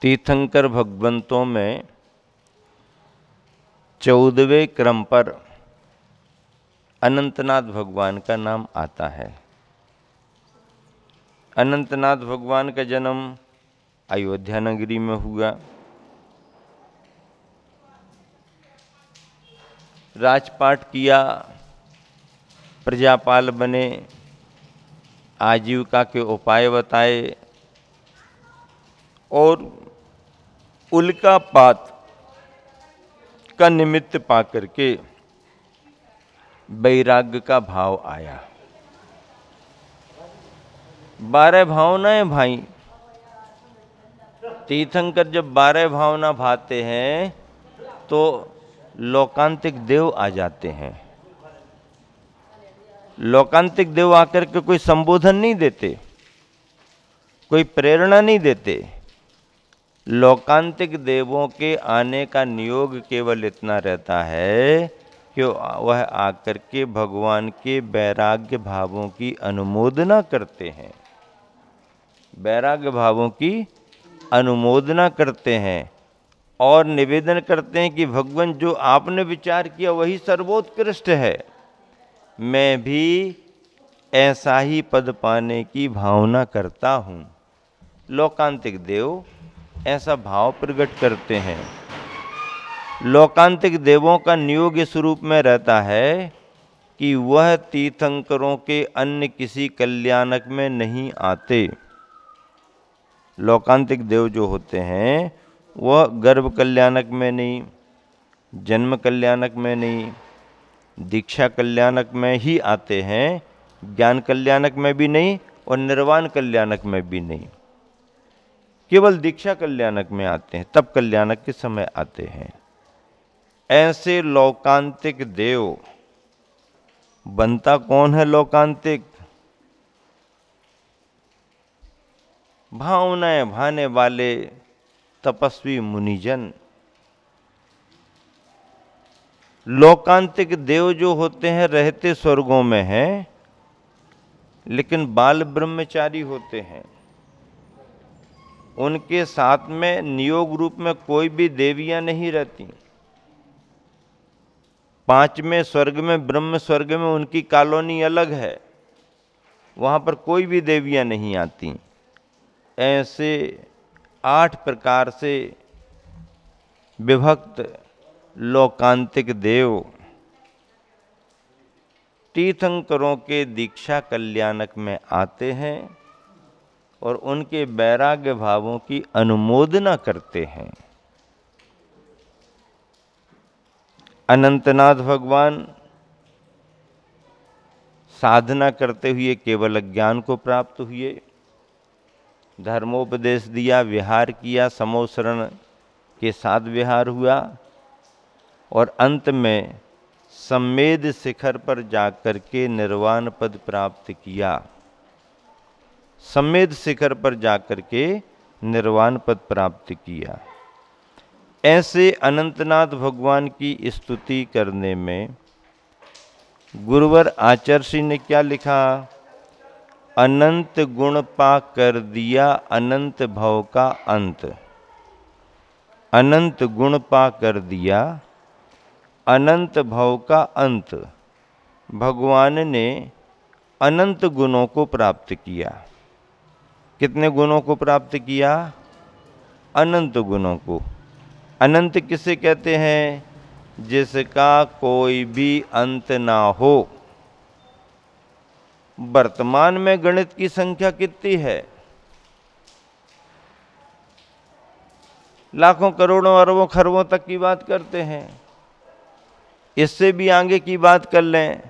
तीर्थंकर भगवंतों में 14वें क्रम पर अनंतनाथ भगवान का नाम आता है। अनंतनाथ भगवान का जन्म अयोध्या नगरी में हुआ। राजपाट किया, प्रजापाल बने, आजीविका के उपाय बताए और उल्कापात का निमित्त पाकर के वैराग्य का भाव आया। 12 भावनाएं भाई। तीर्थंकर जब 12 भावना भाते हैं तो लोकांतिक देव आ जाते हैं। लोकांतिक देव आकर के कोई संबोधन नहीं देते, कोई प्रेरणा नहीं देते। लोकांतिक देवों के आने का नियोग केवल इतना रहता है कि वह आकर के भगवान के वैराग्य भावों की अनुमोदना करते हैं। वैराग्य भावों की अनुमोदना करते हैं और निवेदन करते हैं कि भगवान जो आपने विचार किया वही सर्वोत्कृष्ट है। मैं भी ऐसा ही पद पाने की भावना करता हूँ। लोकांतिक देव ऐसा भाव प्रकट करते हैं। लोकांतिक देवों का नियोग इस रूप में रहता है कि वह तीर्थंकरों के अन्य किसी कल्याणक में नहीं आते। लोकांतिक देव जो होते हैं वह गर्भ कल्याणक में नहीं, जन्म कल्याणक में नहीं, दीक्षा कल्याणक में ही आते हैं। ज्ञान कल्याणक में भी नहीं और निर्वाण कल्याणक में भी नहीं, केवल दीक्षा कल्याणक में आते हैं, तब कल्याणक के समय आते हैं। ऐसे लोकांतिक देव, बनता कौन है लोकांतिक? भावनाएं भाने वाले तपस्वी मुनिजन। लोकांतिक देव जो होते हैं रहते स्वर्गों में हैं, लेकिन बाल ब्रह्मचारी होते हैं। उनके साथ में नियोग रूप में कोई भी देवियां नहीं रहती। 5वें स्वर्ग में, ब्रह्म स्वर्ग में उनकी कॉलोनी अलग है, वहां पर कोई भी देवियां नहीं आती। ऐसे 8 प्रकार से विभक्त लोकांतिक देव तीर्थंकरों के दीक्षा कल्याणक में आते हैं और उनके वैराग्य भावों की अनुमोदना करते हैं। अनंतनाथ भगवान साधना करते हुए केवल ज्ञान को प्राप्त हुए, धर्मोपदेश दिया, विहार किया, समोसरण के साथ विहार हुआ और अंत में सम्मेद शिखर पर जाकर के निर्वाण पद प्राप्त किया। सम्मेद शिखर पर जाकर के निर्वाण पद प्राप्त किया। ऐसे अनंतनाथ भगवान की स्तुति करने में गुरुवर आचार्य ने क्या लिखा? अनंत गुण पा कर दिया अनंत भव का अंत। अनंत गुण पा कर दिया अनंत भव का अंत। भगवान ने अनंत गुणों को प्राप्त किया। कितने गुणों को प्राप्त किया? अनंत गुणों को। अनंत किसे कहते हैं? जिसका कोई भी अंत ना हो। वर्तमान में गणित की संख्या कितनी है? लाखों, करोड़ों, अरबों, खरबों तक की बात करते हैं। इससे भी आगे की बात कर लें,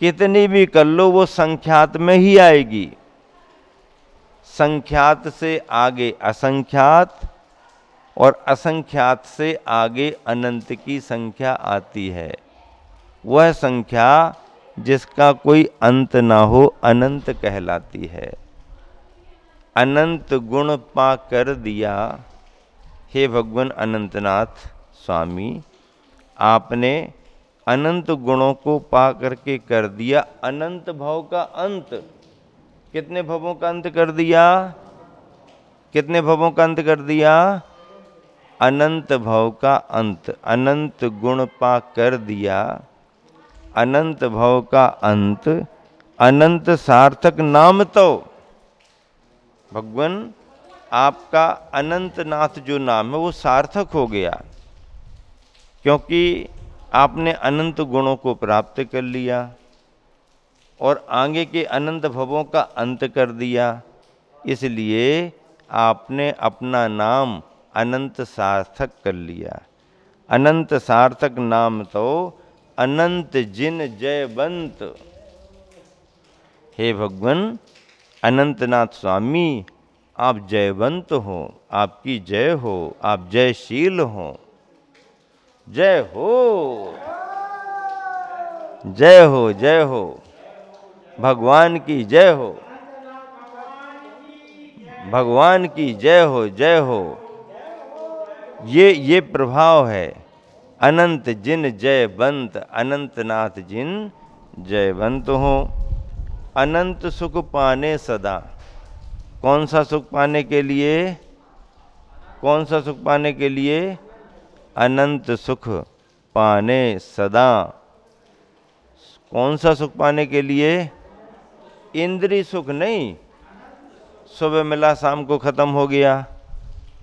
कितनी भी कर लो वो संख्यात में ही आएगी। संख्यात से आगे असंख्यात और असंख्यात से आगे अनंत की संख्या आती है। वह संख्या जिसका कोई अंत ना हो अनंत कहलाती है। अनंत गुण पा कर दिया। हे भगवान अनंतनाथ स्वामी, आपने अनंत गुणों को पा करके कर दिया अनंत भव का अंत। कितने भवों का अंत कर दिया? कितने भवों का अंत कर दिया? अनंत भव का अंत। अनंत गुण पा कर दिया अनंत भव का अंत। अनंत सार्थक नाम तो भगवान आपका अनंतनाथ जो नाम है वो सार्थक हो गया, क्योंकि आपने अनंत गुणों को प्राप्त कर लिया और आगे के अनंत भवों का अंत कर दिया। इसलिए आपने अपना नाम अनंत सार्थक कर लिया। अनंत सार्थक नाम तो अनंत जिन जयवंत। हे भगवान अनंतनाथ स्वामी, आप जयवंत हो, आपकी जय हो, आप जयशील हो। जय हो, जय हो, जय हो, भगवान की जय हो, भगवान की जय हो, जय हो। ये प्रभाव है। अनंत जिन जयवंत, अनंतनाथ जिन जयवंत हो। अनंत सुख पाने सदा। कौन सा सुख पाने के लिए? कौन सा सुख पाने के लिए? अनंत सुख पाने सदा। कौन सा सुख पाने के लिए? इंद्रिय सुख नहीं, सुबह मिला शाम को खत्म हो गया,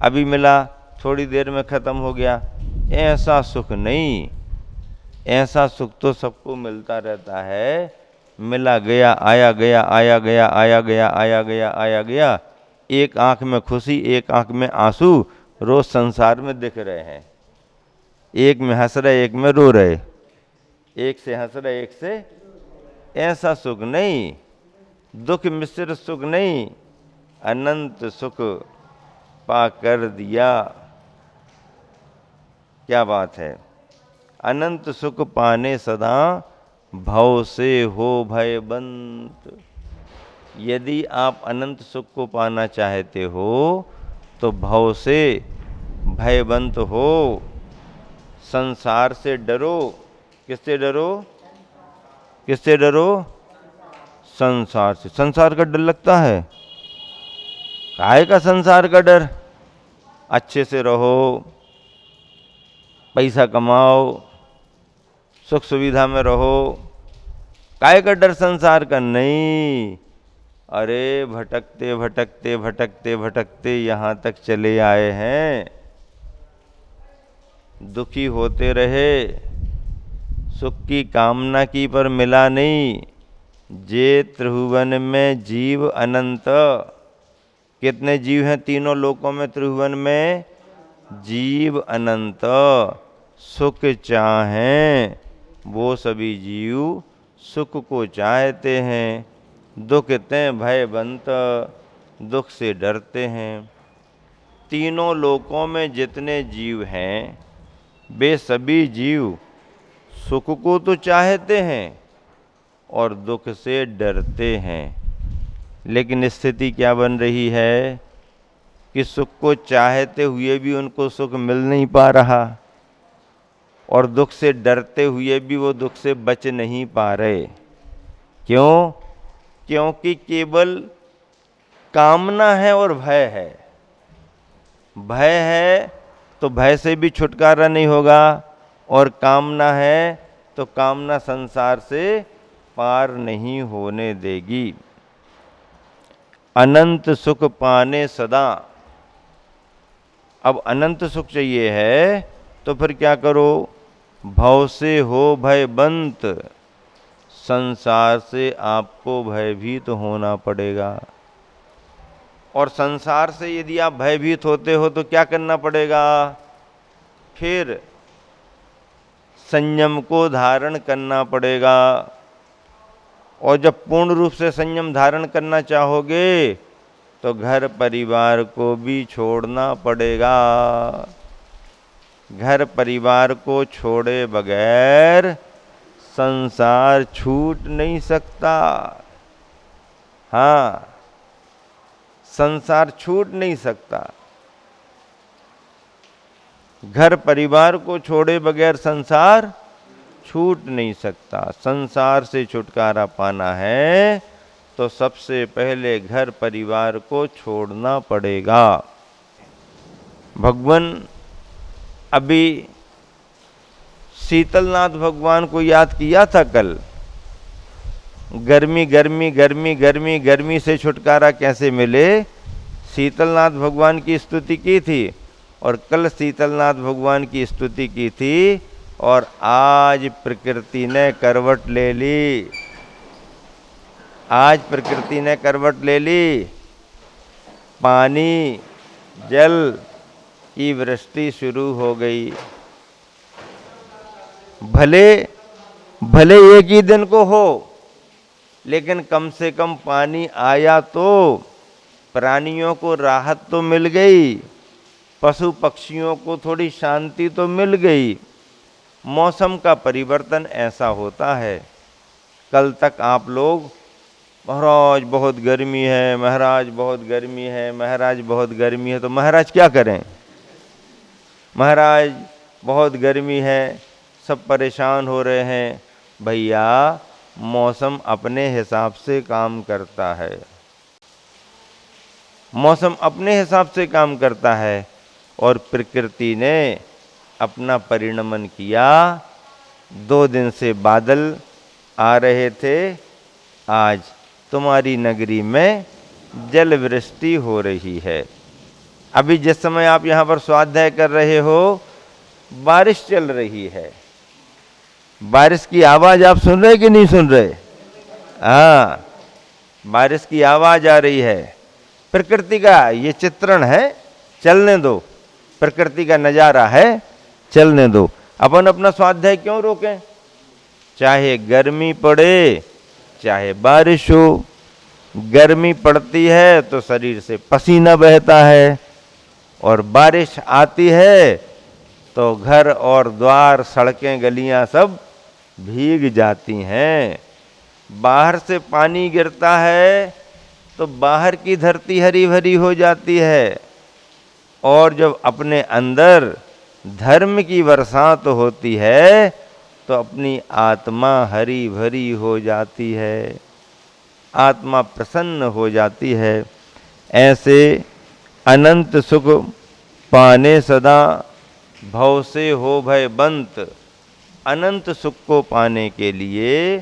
अभी मिला थोड़ी देर में खत्म हो गया, ऐसा सुख नहीं। ऐसा सुख तो सबको मिलता रहता है, मिला गया, आया गया, आया गया, आया गया, आया गया, आया गया। एक आंख में खुशी, एक आंख में आंसू रोज संसार में दिख रहे हैं। एक में हंस रहे, एक में रो रहे, एक से हंस रहे, एक से। ऐसा सुख नहीं, दुख मिश्र सुख नहीं, अनंत सुख पा कर दिया। क्या बात है। अनंत सुख पाने सदा भव से हो भयबंत। यदि आप अनंत सुख को पाना चाहते हो तो भव से भयबंत हो, संसार से डरो। किससे डरो? किससे डरो? संसार से। संसार का डर लगता है? काहे का संसार का डर? अच्छे से रहो, पैसा कमाओ, सुख सुविधा में रहो। काहे का डर संसार का? नहीं। अरे भटकते भटकते भटकते भटकते यहाँ तक चले आए हैं, दुखी होते रहे, सुख की कामना की पर मिला नहीं। जे त्रिभुवन में जीव अनंत। कितने जीव हैं तीनों लोकों में? त्रिभुवन में जीव अनंत। सुख चाहें वो सभी जीव सुख को चाहते हैं, दुखते भयबंत, दुख से डरते हैं। तीनों लोकों में जितने जीव हैं वे सभी जीव सुख को तो चाहते हैं और दुख से डरते हैं। लेकिन स्थिति क्या बन रही है कि सुख को चाहते हुए भी उनको सुख मिल नहीं पा रहा और दुख से डरते हुए भी वो दुख से बच नहीं पा रहे। क्यों? क्योंकि केवल कामना है और भय है। भय है तो भय से भी छुटकारा नहीं होगा, और कामना है तो कामना संसार से पार नहीं होने देगी। अनंत सुख पाने सदा। अब अनंत सुख चाहिए है तो फिर क्या करो? भव से हो भयबंत। संसार से आपको भयभीत होना पड़ेगा, और संसार से यदि आप भयभीत होते हो तो क्या करना पड़ेगा? फिर संयम को धारण करना पड़ेगा। और जब पूर्ण रूप से संयम धारण करना चाहोगे तो घर परिवार को भी छोड़ना पड़ेगा। घर परिवार को छोड़े बगैर संसार छूट नहीं सकता। हाँ, संसार छूट नहीं सकता। घर परिवार को छोड़े बगैर संसार छूट नहीं सकता। संसार से छुटकारा पाना है तो सबसे पहले घर परिवार को छोड़ना पड़ेगा। भगवान अभी शीतलनाथ भगवान को याद किया था कल। गर्मी गर्मी गर्मी गर्मी गर्मी से छुटकारा कैसे मिले, शीतलनाथ भगवान की स्तुति की थी। और कल शीतलनाथ भगवान की स्तुति की थी और आज प्रकृति ने करवट ले ली। आज प्रकृति ने करवट ले ली। पानी जल की वृष्टि शुरू हो गई। भले भले एक ही दिन को हो, लेकिन कम से कम पानी आया तो प्राणियों को राहत तो मिल गई, पशु पक्षियों को थोड़ी शांति तो मिल गई। मौसम का परिवर्तन ऐसा होता है। कल तक आप लोग महाराज बहुत गर्मी है, महाराज बहुत गर्मी है, महाराज बहुत गर्मी है, तो महाराज क्या करें? महाराज बहुत गर्मी है, सब परेशान हो रहे हैं। भैया मौसम अपने हिसाब से काम करता है। मौसम अपने हिसाब से काम करता है और प्रकृति ने अपना परिणमन किया। 2 दिन से बादल आ रहे थे, आज तुम्हारी नगरी में जल वृष्टि हो रही है। अभी जिस समय आप यहाँ पर स्वाध्याय कर रहे हो, बारिश चल रही है। बारिश की आवाज आप सुन रहे कि नहीं सुन रहे? हाँ, बारिश की आवाज आ रही है। प्रकृति का ये चित्रण है, चलने दो। प्रकृति का नजारा है, चलने दो। अपन अपना स्वाध्याय क्यों रोकें? चाहे गर्मी पड़े चाहे बारिश हो। गर्मी पड़ती है तो शरीर से पसीना बहता है, और बारिश आती है तो घर और द्वार, सड़कें, गलियां सब भीग जाती हैं। बाहर से पानी गिरता है तो बाहर की धरती हरी भरी हो जाती है, और जब अपने अंदर धर्म की बरसात होती है तो अपनी आत्मा हरी भरी हो जाती है, आत्मा प्रसन्न हो जाती है। ऐसे अनंत सुख पाने सदा भव से हो भय बंत। अनंत सुख को पाने के लिए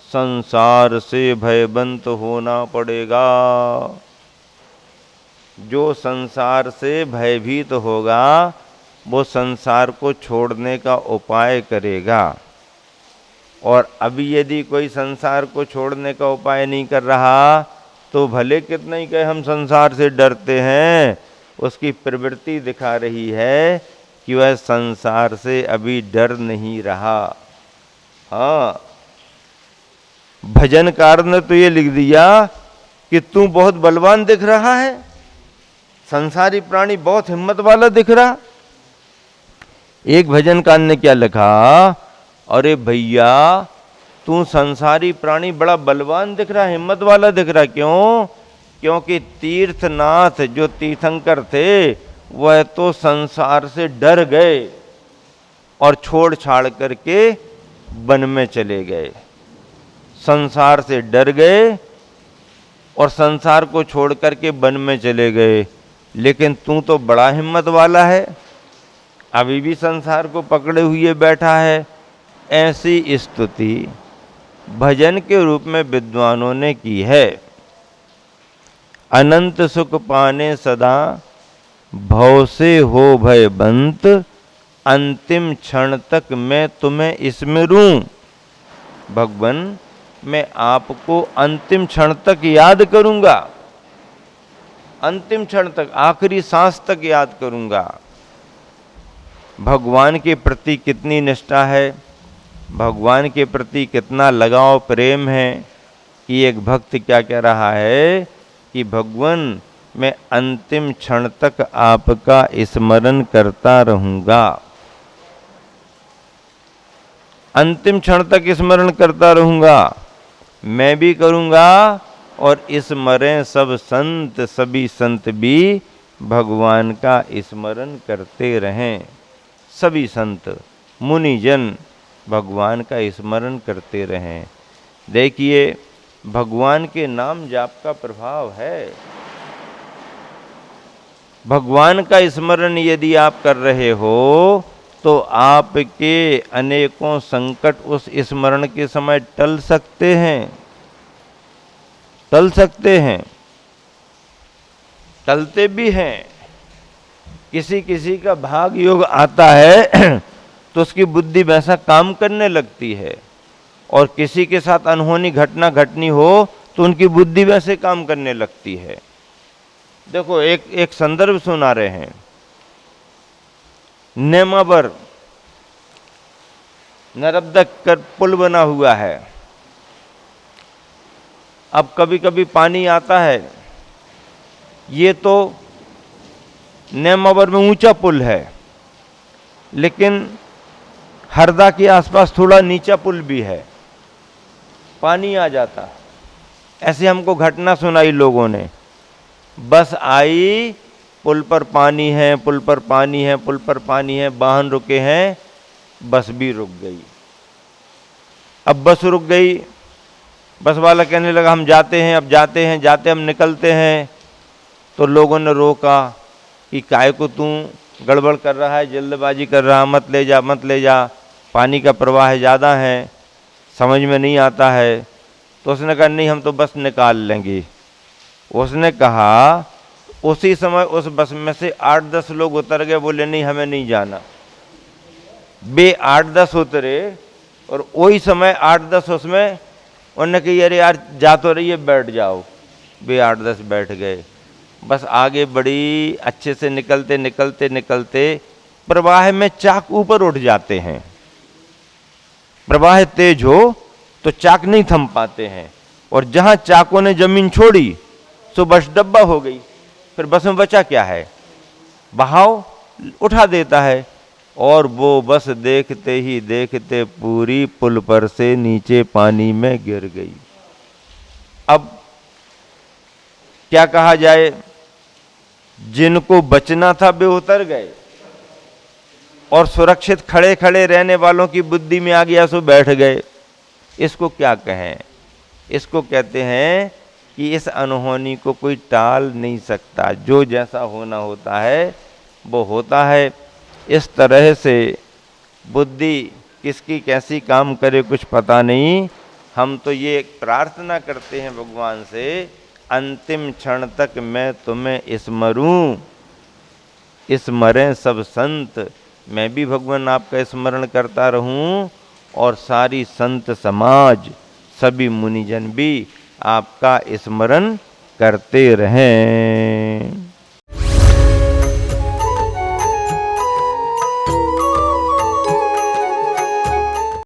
संसार से भयबंत होना पड़ेगा। जो संसार से भयभीत होगा वो संसार को छोड़ने का उपाय करेगा। और अभी यदि कोई संसार को छोड़ने का उपाय नहीं कर रहा तो भले कितना ही कहे हम संसार से डरते हैं, उसकी प्रवृत्ति दिखा रही है कि वह संसार से अभी डर नहीं रहा। हाँ, भजनकार ने तो ये लिख दिया कि तू बहुत बलवान दिख रहा है, संसारी प्राणी बहुत हिम्मत वाला दिख रहा। एक भजनकार ने क्या लिखा? अरे भैया तू संसारी प्राणी बड़ा बलवान दिख रहा, हिम्मत वाला दिख रहा। क्यों? क्योंकि तीर्थनाथ जो तीर्थंकर थे वह तो संसार से डर गए और छोड़ छाड़ करके वन में चले गए। संसार से डर गए और संसार को छोड़ करके वन में चले गए। लेकिन तू तो बड़ा हिम्मत वाला है, अभी भी संसार को पकड़े हुए बैठा है। ऐसी स्तुति भजन के रूप में विद्वानों ने की है। अनंत सुख पाने सदा भव से हो भय बंत। अंतिम क्षण तक मैं तुम्हें स्मरूं। भगवान मैं आपको अंतिम क्षण तक याद करूंगा, अंतिम क्षण तक, आखिरी सांस तक याद करूंगा। भगवान के प्रति कितनी निष्ठा है, भगवान के प्रति कितना लगाव प्रेम है कि एक भक्त क्या कह रहा है कि भगवान मैं अंतिम क्षण तक आपका स्मरण करता रहूंगा, अंतिम क्षण तक स्मरण करता रहूंगा। मैं भी करूंगा और स्मरें सब संत, सभी संत भी भगवान का स्मरण करते रहें। सभी संत मुनिजन भगवान का स्मरण करते रहें। देखिए भगवान के नाम जाप का प्रभाव है। भगवान का स्मरण यदि आप कर रहे हो तो आपके अनेकों संकट उस स्मरण के समय टल सकते हैं, टल सकते हैं, टलते भी हैं। किसी किसी का भाग योग आता है तो उसकी बुद्धि वैसा काम करने लगती है, और किसी के साथ अनहोनी घटना घटनी हो तो उनकी बुद्धि वैसे काम करने लगती है। देखो एक संदर्भ सुना रहे हैं। नेमावर नर्मदा कर पुल बना हुआ है। अब कभी कभी पानी आता है, ये तो नेमावर में ऊंचा पुल है, लेकिन हरदा के आसपास थोड़ा नीचा पुल भी है, पानी आ जाता। ऐसे हमको घटना सुनाई लोगों ने। बस आई, पुल पर पानी है, पुल पर पानी है, पुल पर पानी है, वाहन रुके हैं, बस भी रुक गई। अब बस रुक गई, बस वाला कहने लगा हम जाते हैं, अब जाते हैं, जाते हम निकलते हैं। तो लोगों ने रोका कि काय को तू गड़बड़ कर रहा है, जल्दबाजी कर रहा, मत ले जा, मत ले जा, पानी का प्रवाह ज़्यादा है, समझ में नहीं आता है। तो उसने कहा नहीं, हम तो बस निकाल लेंगे। उसने कहा, उसी समय उस बस में से 8-10 लोग उतर गए, बोले नहीं हमें नहीं जाना। बे 8-10 उतरे और वही समय 8-10 उसमें उन्होंने कही अरे यार जा तो रही है, बैठ जाओ। बे 8-10 बैठ गए। बस आगे बड़ी अच्छे से निकलते निकलते निकलते प्रवाह में चाक ऊपर उठ जाते हैं। प्रवाह तेज हो तो चाक नहीं थम पाते हैं, और जहां चाकों ने जमीन छोड़ी तो बस डब्बा हो गई। फिर बस में बचा क्या है, बहाव उठा देता है, और वो बस देखते ही देखते पूरी पुल पर से नीचे पानी में गिर गई। अब क्या कहा जाए, जिनको बचना था वे उतर गए, और सुरक्षित खड़े खड़े रहने वालों की बुद्धि में आ गया सो बैठ गए। इसको क्या कहें, इसको कहते हैं कि इस अनहोनी को कोई टाल नहीं सकता, जो जैसा होना होता है वो होता है। इस तरह से बुद्धि किसकी कैसी काम करे कुछ पता नहीं। हम तो ये प्रार्थना करते हैं भगवान से, अंतिम क्षण तक मैं तुम्हें स्मरूं, स्मरें सब संत। मैं भी भगवान आपका स्मरण करता रहूं, और सारी संत समाज, सभी मुनिजन भी आपका स्मरण करते रहें।